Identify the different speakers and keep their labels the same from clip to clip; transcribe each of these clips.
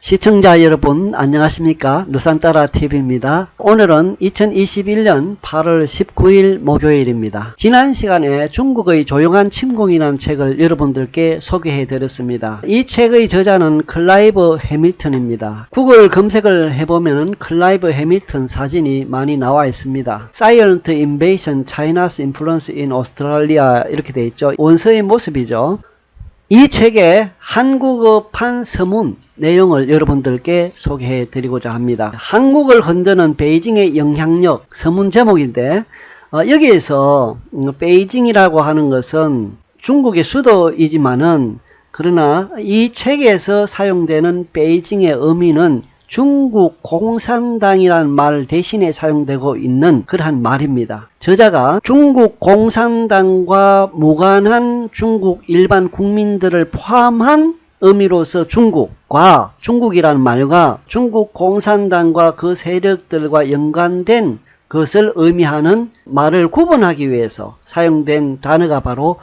Speaker 1: 시청자 여러분 안녕하십니까? 누산따라TV입니다. 오늘은 2021년 8월 19일 목요일입니다. 지난 시간에 중국의 조용한 침공이라는 책을 여러분들께 소개해 드렸습니다. 이 책의 저자는 클라이브 해밀턴입니다. 구글 검색을 해보면 클라이브 해밀턴 사진이 많이 나와 있습니다. Silent Invasion China's Influence in Australia 이렇게 되어 있죠. 원서의 모습이죠. 이 책의 한국어판 서문 내용을 여러분들께 소개해 드리고자 합니다. 한국을 흔드는 베이징의 영향력 서문 제목인데 여기에서 베이징이라고 하는 것은 중국의 수도이지만은 그러나 이 책에서 사용되는 베이징의 의미는 중국 공산당이라는 말 대신에 사용되고 있는 그러한 말입니다. 저자가 중국 공산당과 무관한 중국 일반 국민들을 포함한 의미로서 중국과 중국이라는 말과 중국 공산당과 그 세력들과 연관된 것을 의미하는 말을 구분하기 위해서 사용된 단어가 바로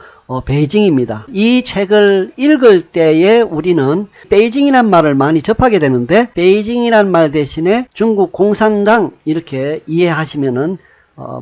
Speaker 1: 베이징입니다. 이 책을 읽을 때에 우리는 베이징이란 말을 많이 접하게 되는데 베이징이란 말 대신에 중국 공산당 이렇게 이해하시면은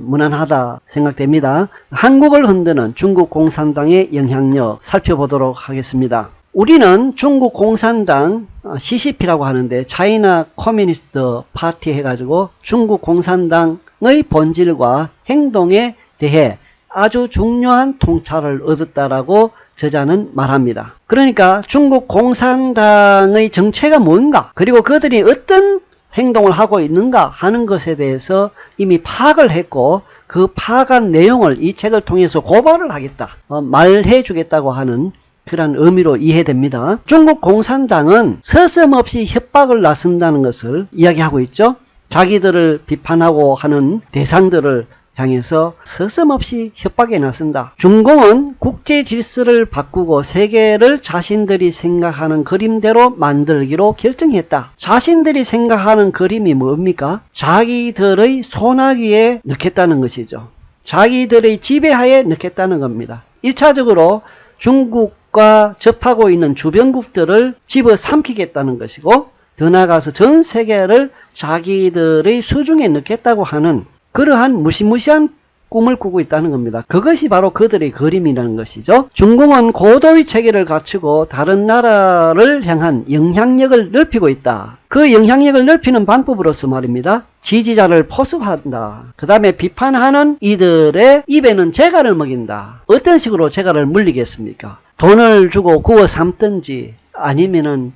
Speaker 1: 무난하다 생각됩니다. 한국을 흔드는 중국 공산당의 영향력 살펴보도록 하겠습니다. 우리는 중국 공산당 CCP라고 하는데 차이나 커뮤니스트 파티 해가지고 중국 공산당의 본질과 행동에 대해 아주 중요한 통찰을 얻었다라고 저자는 말합니다. 그러니까 중국 공산당의 정체가 뭔가 그리고 그들이 어떤 행동을 하고 있는가 하는 것에 대해서 이미 파악을 했고 그 파악한 내용을 이 책을 통해서 고발을 하겠다 말해 주겠다고 하는 그런 의미로 이해됩니다. 중국 공산당은 서슴없이 협박을 나선다는 것을 이야기하고 있죠. 자기들을 비판하고 하는 대상들을 향해서 서슴없이 협박에 나선다. 중공은 국제 질서를 바꾸고 세계를 자신들이 생각하는 그림대로 만들기로 결정했다. 자신들이 생각하는 그림이 뭡니까? 자기들의 손아귀에 넣겠다는 것이죠. 자기들의 지배하에 넣겠다는 겁니다. 1차적으로 중국과 접하고 있는 주변국들을 집어삼키겠다는 것이고 더 나아가서 전 세계를 자기들의 수중에 넣겠다고 하는 그러한 무시무시한 꿈을 꾸고 있다는 겁니다. 그것이 바로 그들의 그림이라는 것이죠. 중공은 고도의 체계를 갖추고 다른 나라를 향한 영향력을 넓히고 있다. 그 영향력을 넓히는 방법으로서 말입니다. 지지자를 포섭한다. 그 다음에 비판하는 이들의 입에는 재갈을 먹인다. 어떤 식으로 재갈을 물리겠습니까? 돈을 주고 구워 삶든지 아니면은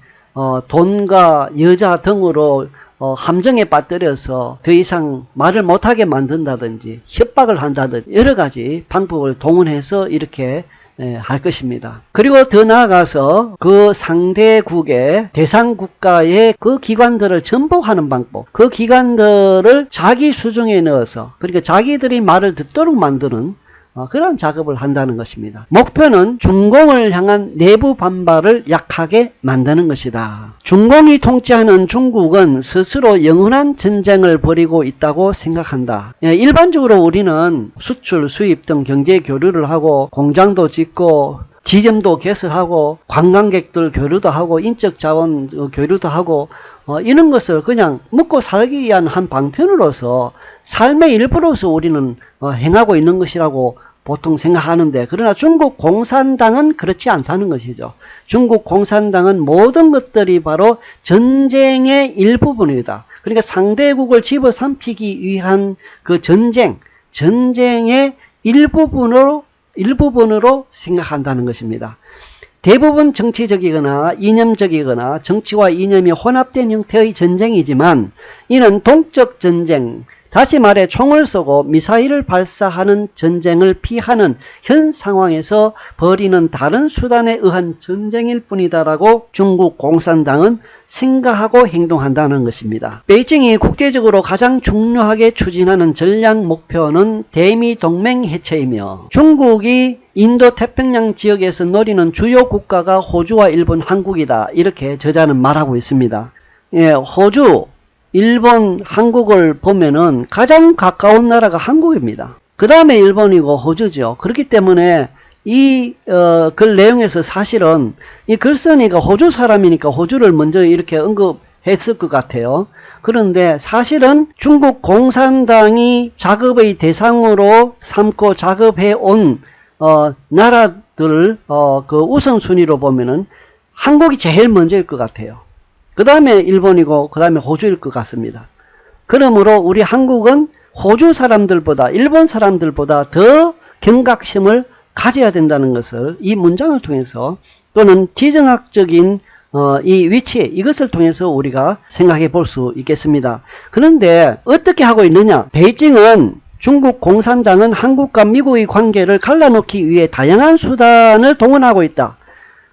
Speaker 1: 돈과 여자 등으로 함정에 빠뜨려서 더 이상 말을 못하게 만든다든지 협박을 한다든지 여러가지 방법을 동원해서 이렇게 할 것입니다. 그리고 더 나아가서 그 상대국의 대상 국가의 그 기관들을 전복하는 방법, 그 기관들을 자기 수중에 넣어서 그러니까 자기들이 말을 듣도록 만드는 그런 작업을 한다는 것입니다. 목표는 중공을 향한 내부 반발을 약하게 만드는 것이다. 중공이 통치하는 중국은 스스로 영원한 전쟁을 벌이고 있다고 생각한다. 일반적으로 우리는 수출, 수입 등 경제 교류를 하고 공장도 짓고 지점도 개설하고 관광객들 교류도 하고 인적 자원 교류도 하고 이런 것을 그냥 먹고 살기 위한 한 방편으로서 삶의 일부로서 우리는 행하고 있는 것이라고 보통 생각하는데 그러나 중국 공산당은 그렇지 않다는 것이죠. 중국 공산당은 모든 것들이 바로 전쟁의 일부분이다. 그러니까 상대국을 집어삼키기 위한 그 전쟁의 일부분으로 생각한다는 것입니다. 대부분 정치적이거나 이념적이거나 정치와 이념이 혼합된 형태의 전쟁이지만 이는 동적 전쟁, 다시 말해 총을 쏘고 미사일을 발사하는 전쟁을 피하는 현 상황에서 벌이는 다른 수단에 의한 전쟁일 뿐이다라고 중국 공산당은 생각하고 행동한다는 것입니다. 베이징이 국제적으로 가장 중요하게 추진하는 전략 목표는 대미 동맹 해체이며 중국이 인도태평양 지역에서 노리는 주요 국가가 호주와 일본, 한국이다. 이렇게 저자는 말하고 있습니다. 호주, 일본, 한국을 보면은 가장 가까운 나라가 한국입니다. 그 다음에 일본이고 호주죠. 그렇기 때문에 글 내용에서 사실은 이 글쓴이가 호주 사람이니까 호주를 먼저 이렇게 언급했을 것 같아요. 그런데 사실은 중국 공산당이 작업의 대상으로 삼고 작업해 온 나라들 그 우선순위로 보면은 한국이 제일 먼저일 것 같아요. 그 다음에 일본이고 그 다음에 호주일 것 같습니다. 그러므로 우리 한국은 호주 사람들보다 일본 사람들보다 더 경각심을 가져야 된다는 것을 이 문장을 통해서 또는 지정학적인 이 위치 이것을 통해서 우리가 생각해 볼 수 있겠습니다. 그런데 어떻게 하고 있느냐? 베이징은 중국 공산당은 한국과 미국의 관계를 갈라놓기 위해 다양한 수단을 동원하고 있다.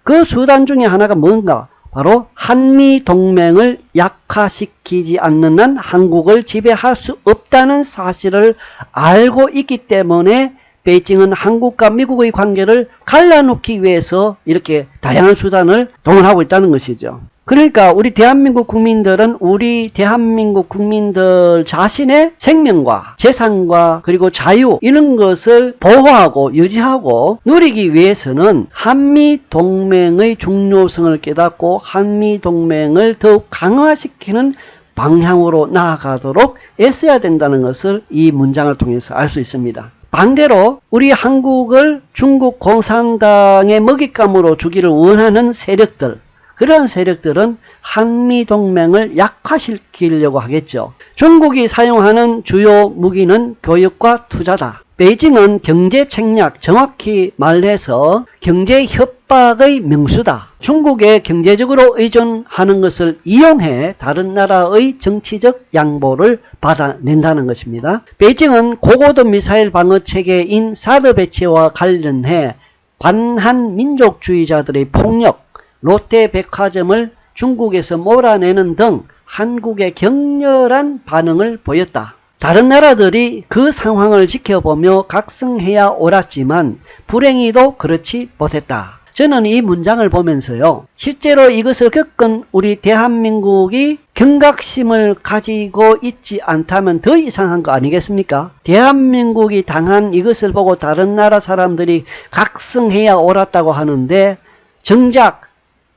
Speaker 1: 그 수단 중에 하나가 뭔가? 바로 한미동맹을 약화시키지 않는 한 한국을 지배할 수 없다는 사실을 알고 있기 때문에 베이징은 한국과 미국의 관계를 갈라놓기 위해서 이렇게 다양한 수단을 동원하고 있다는 것이죠. 그러니까 우리 대한민국 국민들은 우리 대한민국 국민들 자신의 생명과 재산과 그리고 자유 이런 것을 보호하고 유지하고 누리기 위해서는 한미동맹의 중요성을 깨닫고 한미동맹을 더욱 강화시키는 방향으로 나아가도록 애써야 된다는 것을 이 문장을 통해서 알 수 있습니다. 반대로 우리 한국을 중국 공산당의 먹잇감으로 주기를 원하는 세력들, 그러한 세력들은 한미동맹을 약화시키려고 하겠죠. 중국이 사용하는 주요 무기는 교육과 투자다. 베이징은 경제 책략, 정확히 말해서 경제 협박의 명수다. 중국에 경제적으로 의존하는 것을 이용해 다른 나라의 정치적 양보를 받아낸다는 것입니다. 베이징은 고고도 미사일 방어 체계인 사드 배치와 관련해 반한민족주의자들의 폭력, 롯데백화점을 중국에서 몰아내는 등 한국에 격렬한 반응을 보였다. 다른 나라들이 그 상황을 지켜보며 각성해야 옳았지만 불행히도 그렇지 못했다. 저는 이 문장을 보면서요, 실제로 이것을 겪은 우리 대한민국이 경각심을 가지고 있지 않다면 더 이상한 거 아니겠습니까? 대한민국이 당한 이것을 보고 다른 나라 사람들이 각성해야 옳았다고 하는데 정작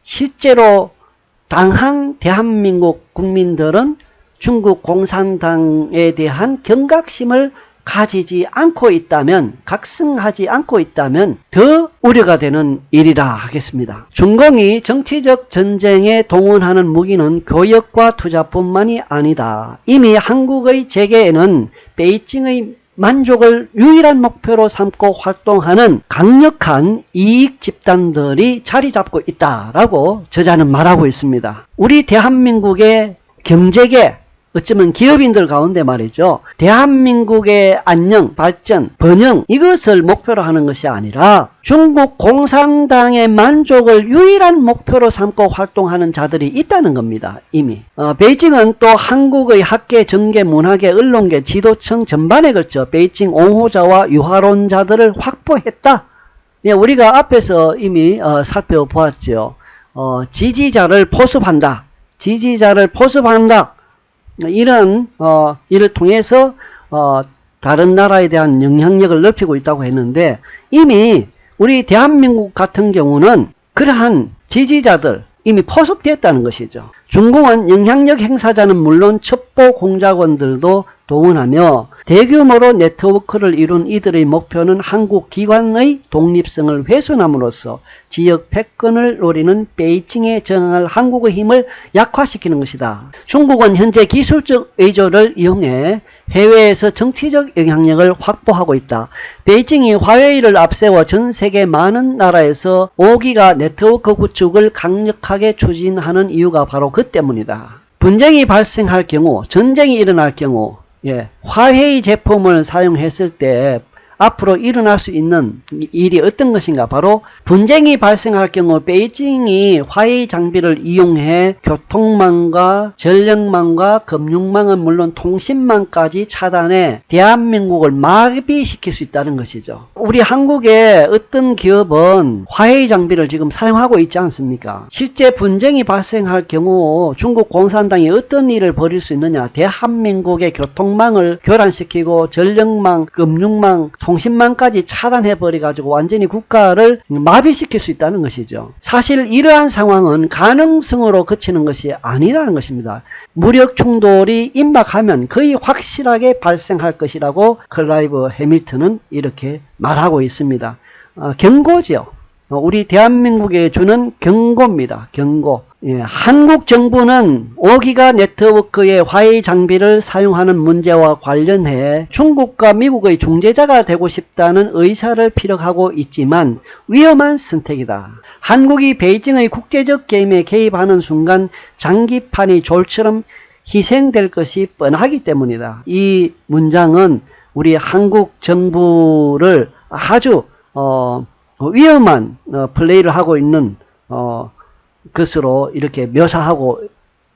Speaker 1: 실제로 당한 대한민국 국민들은 중국 공산당에 대한 경각심을 가지지 않고 있다면, 각성하지 않고 있다면 더 우려가 되는 일이라 하겠습니다. 중공이 정치적 전쟁에 동원하는 무기는 교역과 투자뿐만이 아니다. 이미 한국의 재계에는 베이징의 만족을 유일한 목표로 삼고 활동하는 강력한 이익 집단들이 자리 잡고 있다라고 저자는 말하고 있습니다. 우리 대한민국의 경제계, 어쩌면 기업인들 가운데 말이죠, 대한민국의 안녕, 발전, 번영 이것을 목표로 하는 것이 아니라 중국 공산당의 만족을 유일한 목표로 삼고 활동하는 자들이 있다는 겁니다. 이미 베이징은 또 한국의 학계, 정계, 문화계, 언론계, 지도층 전반에 걸쳐 베이징 옹호자와 유화론자들을 확보했다. 우리가 앞에서 이미 살펴보았죠. 지지자를 포섭한다. 이런 일을 통해서 다른 나라에 대한 영향력을 넓히고 있다고 했는데, 이미 우리 대한민국 같은 경우는 그러한 지지자들 이미 포섭됐다는 것이죠. 중공은 영향력 행사자는 물론 첩보 공작원들도 동원하며 대규모로 네트워크를 이룬 이들의 목표는 한국 기관의 독립성을 훼손함으로써 지역 패권을 노리는 베이징에 저항할 한국의 힘을 약화시키는 것이다. 중국은 현재 기술적 의존을 이용해 해외에서 정치적 영향력을 확보하고 있다. 베이징이 화웨이를 앞세워 전 세계 많은 나라에서 5기가 네트워크 구축을 강력하게 추진하는 이유가 바로 그 때문이다. 분쟁이 발생할 경우, 전쟁이 일어날 경우, 화웨이 제품을 사용했을 때 앞으로 일어날 수 있는 일이 어떤 것인가? 바로 분쟁이 발생할 경우 베이징이 화웨이 장비를 이용해 교통망과 전력망과 금융망은 물론 통신망까지 차단해 대한민국을 마비시킬 수 있다는 것이죠. 우리 한국의 어떤 기업은 화웨이 장비를 지금 사용하고 있지 않습니까? 실제 분쟁이 발생할 경우 중국 공산당이 어떤 일을 벌일 수 있느냐? 대한민국의 교통망을 교란시키고 전력망, 금융망, 통신망까지 차단해버려가지고 완전히 국가를 마비시킬 수 있다는 것이죠. 사실 이러한 상황은 가능성으로 그치는 것이 아니라는 것입니다. 무력 충돌이 임박하면 거의 확실하게 발생할 것이라고 클라이브 해밀턴은 이렇게 말하고 있습니다. 경고죠. 우리 대한민국에 주는 경고입니다. 경고. 예, 한국 정부는 5기가 네트워크의 화웨이 장비를 사용하는 문제와 관련해 중국과 미국의 중재자가 되고 싶다는 의사를 피력하고 있지만 위험한 선택이다. 한국이 베이징의 국제적 게임에 개입하는 순간 장기판이 졸처럼 희생될 것이 뻔하기 때문이다. 이 문장은 우리 한국 정부를 아주 위험한 플레이를 하고 있는 것으로 이렇게 묘사하고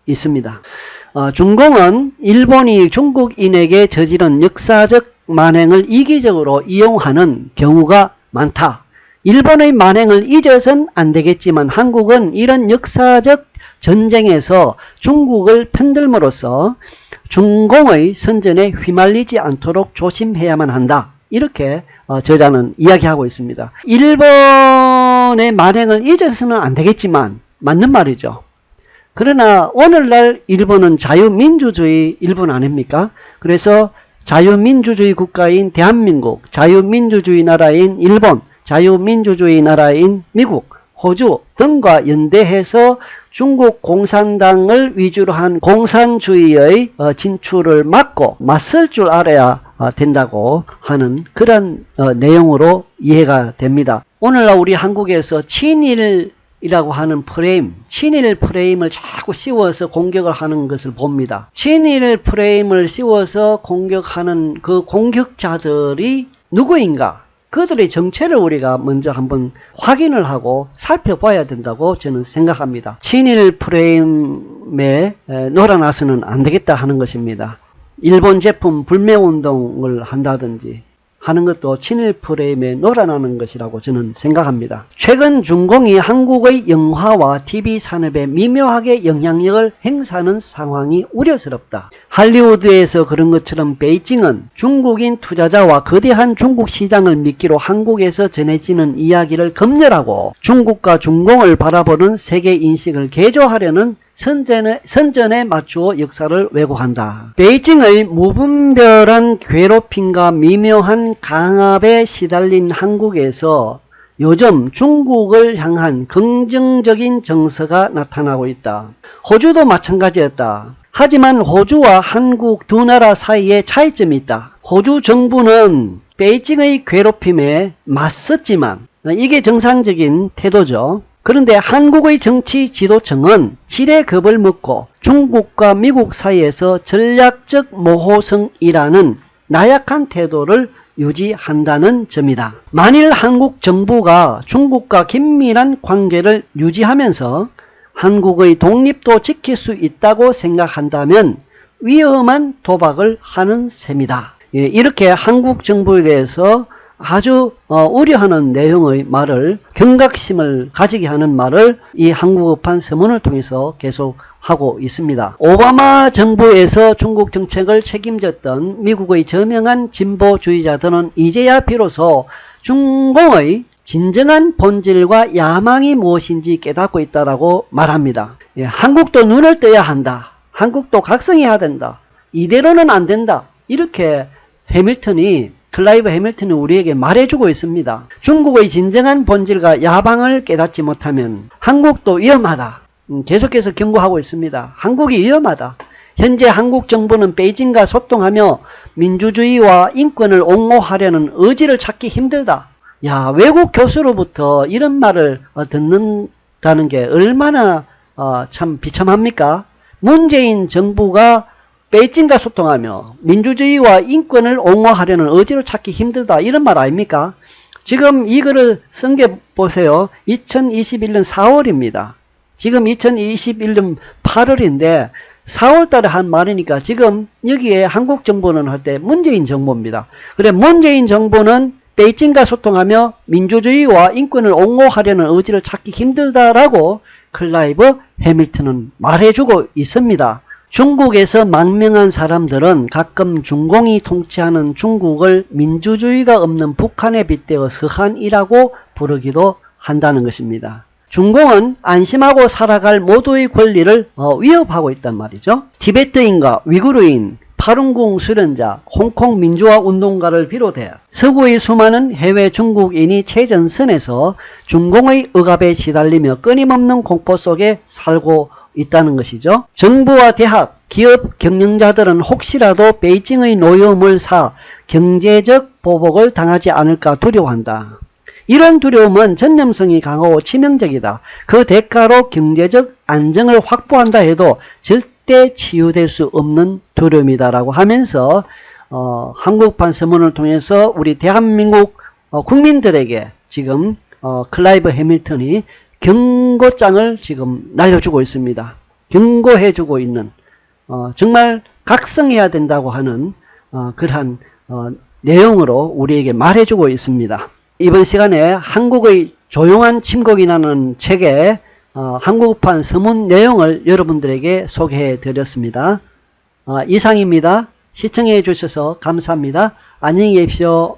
Speaker 1: 있습니다. 중공은 일본이 중국인에게 저지른 역사적 만행을 이기적으로 이용하는 경우가 많다. 일본의 만행을 잊어서는 안 되겠지만 한국은 이런 역사적 전쟁에서 중국을 편들므로써 중공의 선전에 휘말리지 않도록 조심해야만 한다. 이렇게 저자는 이야기하고 있습니다. 일본의 만행을 잊어서는 안 되겠지만 맞는 말이죠. 그러나 오늘날 일본은 자유민주주의 일본 아닙니까? 그래서 자유민주주의 국가인 대한민국, 자유민주주의 나라인 일본, 자유민주주의 나라인 미국, 호주 등과 연대해서 중국 공산당을 위주로 한 공산주의의 진출을 막고 맞설 줄 알아야 된다고 하는 그런 내용으로 이해가 됩니다. 오늘날 우리 한국에서 친일이라고 하는 프레임, 친일 프레임을 자꾸 씌워서 공격을 하는 것을 봅니다. 친일 프레임을 씌워서 공격하는 그 공격자들이 누구인가? 그들의 정체를 우리가 먼저 한번 확인을 하고 살펴봐야 된다고 저는 생각합니다. 친일 프레임에 놀아나서는 안 되겠다 하는 것입니다. 일본 제품 불매운동을 한다든지 하는 것도 친일 프레임에 놀아나는 것이라고 저는 생각합니다. 최근 중공이 한국의 영화와 TV 산업에 미묘하게 영향력을 행사하는 상황이 우려스럽다. 할리우드에서 그런 것처럼 베이징은 중국인 투자자와 거대한 중국 시장을 미끼로 한국에서 전해지는 이야기를 검열하고 중국과 중공을 바라보는 세계 인식을 개조하려는 선전에 맞추어 역사를 왜곡한다. 베이징의 무분별한 괴롭힘과 미묘한 강압에 시달린 한국에서 요즘 중국을 향한 긍정적인 정서가 나타나고 있다. 호주도 마찬가지였다. 하지만 호주와 한국 두 나라 사이에 차이점이 있다. 호주 정부는 베이징의 괴롭힘에 맞섰지만 이게 정상적인 태도죠. 그런데 한국의 정치 지도층은 지레 겁을 먹고 중국과 미국 사이에서 전략적 모호성이라는 나약한 태도를 유지한다는 점이다. 만일 한국 정부가 중국과 긴밀한 관계를 유지하면서 한국의 독립도 지킬 수 있다고 생각한다면 위험한 도박을 하는 셈이다. 이렇게 한국 정부에 대해서 아주 우려하는 내용의 말을, 경각심을 가지게 하는 말을 이 한국어판 서문을 통해서 계속 하고 있습니다. 오바마 정부에서 중국 정책을 책임졌던 미국의 저명한 진보주의자들은 이제야 비로소 중공의 진정한 본질과 야망이 무엇인지 깨닫고 있다라고 말합니다. 한국도 눈을 떠야 한다. 한국도 각성해야 된다. 이대로는 안 된다. 이렇게 클라이브 해밀턴이 우리에게 말해주고 있습니다. 중국의 진정한 본질과 야망을 깨닫지 못하면 한국도 위험하다. 계속해서 경고하고 있습니다. 한국이 위험하다. 현재 한국 정부는 베이징과 소통하며 민주주의와 인권을 옹호하려는 의지를 찾기 힘들다. 야, 외국 교수로부터 이런 말을 듣는다는 게 얼마나 참 비참합니까? 문재인 정부가 베이징과 소통하며 민주주의와 인권을 옹호하려는 의지를 찾기 힘들다. 이런 말 아닙니까? 지금 이 글을 쓴 게 보세요. 2021년 4월입니다. 지금 2021년 8월인데 4월달에 한 말이니까 지금 여기에 한국 정부는 할 때 문재인 정부입니다. 그래, 문재인 정부는 베이징과 소통하며 민주주의와 인권을 옹호하려는 의지를 찾기 힘들다라고 클라이브 해밀턴은 말해주고 있습니다. 중국에서 망명한 사람들은 가끔 중공이 통치하는 중국을 민주주의가 없는 북한에 빗대어 서한이라고 부르기도 한다는 것입니다. 중공은 안심하고 살아갈 모두의 권리를 위협하고 있단 말이죠. 티베트인과 위구르인, 파룬궁 수련자, 홍콩 민주화 운동가를 비롯해 서구의 수많은 해외 중국인이 최전선에서 중공의 억압에 시달리며 끊임없는 공포 속에 살고 있다는 것이죠. 정부와 대학, 기업 경영자들은 혹시라도 베이징의 노여움을 사 경제적 보복을 당하지 않을까 두려워한다. 이런 두려움은 전념성이 강하고 치명적이다. 그 대가로 경제적 안정을 확보한다 해도 절대 치유될 수 없는 두려움이다라고 하면서 한국판 서문을 통해서 우리 대한민국 국민들에게 지금 클라이브 해밀턴이 경고장을 지금 날려주고 있습니다. 경고해주고 있는 정말 각성해야 된다고 하는 그러한 내용으로 우리에게 말해주고 있습니다. 이번 시간에 한국의 조용한 침공이라는 책의 한국판 서문 내용을 여러분들에게 소개해 드렸습니다. 이상입니다. 시청해 주셔서 감사합니다. 안녕히 계십시오.